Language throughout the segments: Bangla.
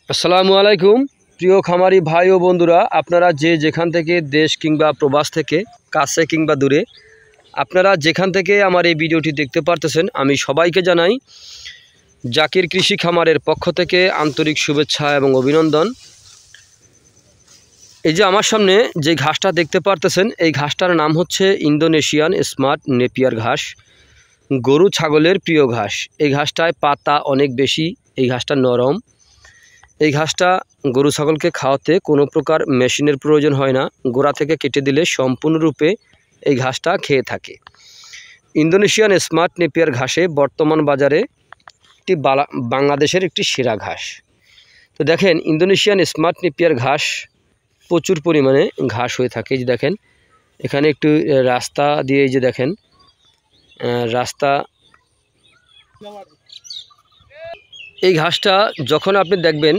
আসসালামু আলাইকুম প্রিয় খামারি ভাই ও বন্ধুরা, আপনারা যে যেখান থেকে দেশ কিংবা প্রবাস থেকে কাছে কিংবা দূরে আপনারা যেখান থেকে আমার এই ভিডিওটি দেখতে পারতেছেন, আমি সবাইকে জানাই জাকির কৃষি খামারের পক্ষ থেকে আন্তরিক শুভেচ্ছা এবং অভিনন্দন। এই যে আমার সামনে যে ঘাসটা দেখতে পারতেছেন, এই ঘাসটার নাম হচ্ছে ইন্দোনেশিয়ান স্মার্ট নেপিয়ার ঘাস, গরু ছাগলের প্রিয় ঘাস। এই ঘাসটায় পাতা অনেক বেশি, এই ঘাসটা নরম। এই ঘাসটা গরু ছাগলকে খাওয়াতে কোনো প্রকার মেশিনের প্রয়োজন হয় না, গোড়া থেকে কেটে দিলে সম্পূর্ণরূপে এই ঘাসটা খেয়ে থাকে। ইন্দোনেশিয়ান স্মার্ট নেপিয়ার ঘাসে বর্তমান বাজারে বাংলাদেশের একটি সেরা ঘাস। তো দেখেন, ইন্দোনেশিয়ান স্মার্ট নেপিয়ার ঘাস প্রচুর পরিমাণে ঘাস হয়ে থাকে। যে দেখেন এখানে একটু রাস্তা দিয়ে, যে দেখেন রাস্তা, এই ঘাসটা যখন আপনি দেখবেন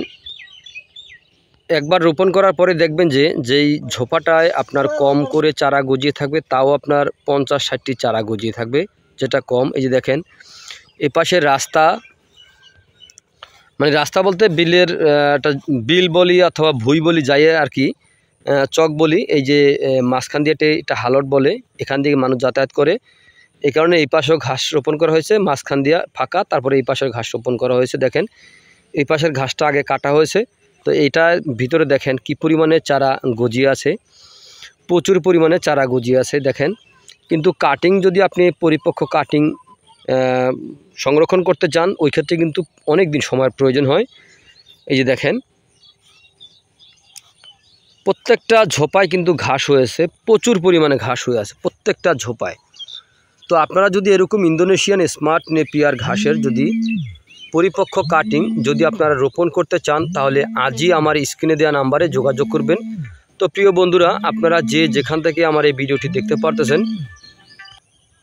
একবার রোপণ করার পরে দেখবেন যে যেই ঝোপাটায় আপনার কম করে চারা গজিয়ে থাকবে, তাও আপনার 50-60টি চারা গজিয়ে থাকবে, যেটা কম। এই যে দেখেন এ পাশে রাস্তা, মানে রাস্তা বলতে বিলের একটা বিল বলি অথবা ভুই বলি, যাই আর কি, চক বলি। এই যে মাঝখান দিয়ে এটা হালট বলে, এখান থেকে মানুষ যাতায়াত করে, এই কারণে এই পাশেও ঘাস রোপণ করা হয়েছে, মাঝখান দিয়ে ফাঁকা, তারপরে এই পাশের ঘাস রোপণ করা হয়েছে। দেখেন এই পাশের ঘাসটা আগে কাটা হয়েছে, তো এইটার ভিতরে দেখেন কি পরিমাণে চারা গজিয়ে আছে, প্রচুর পরিমাণে চারা গজিয়ে আছে দেখেন। কিন্তু কাটিং যদি আপনি পরিপক্ক কাটিং সংরক্ষণ করতে চান, ওই ক্ষেত্রে কিন্তু অনেক দিন সময়ের প্রয়োজন হয়। এই যে দেখেন প্রত্যেকটা ঝোপায় কিন্তু ঘাস হয়েছে, প্রচুর পরিমাণে ঘাস হয়ে আছে প্রত্যেকটা ঝোপায়। তো আপনারা যদি এরকম ইন্দোনেশিয়ান স্মার্ট নেপিয়ার ঘাসের যদি পরিপক্ক কাটিং যদি আপনারা রোপণ করতে চান, তাহলে আজই আমার স্ক্রিনে দেওয়া নাম্বারে যোগাযোগ করবেন। তো প্রিয় বন্ধুরা, আপনারা যে যেখান থেকে আমার এই ভিডিওটি দেখতে পারতেছেন,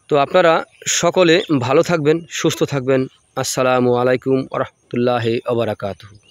তো আপনারা সকলে ভালো থাকবেন, সুস্থ থাকবেন। আসসালামু আলাইকুম ওয়া রাহমাতুল্লাহি ওয়া বারাকাতুহু।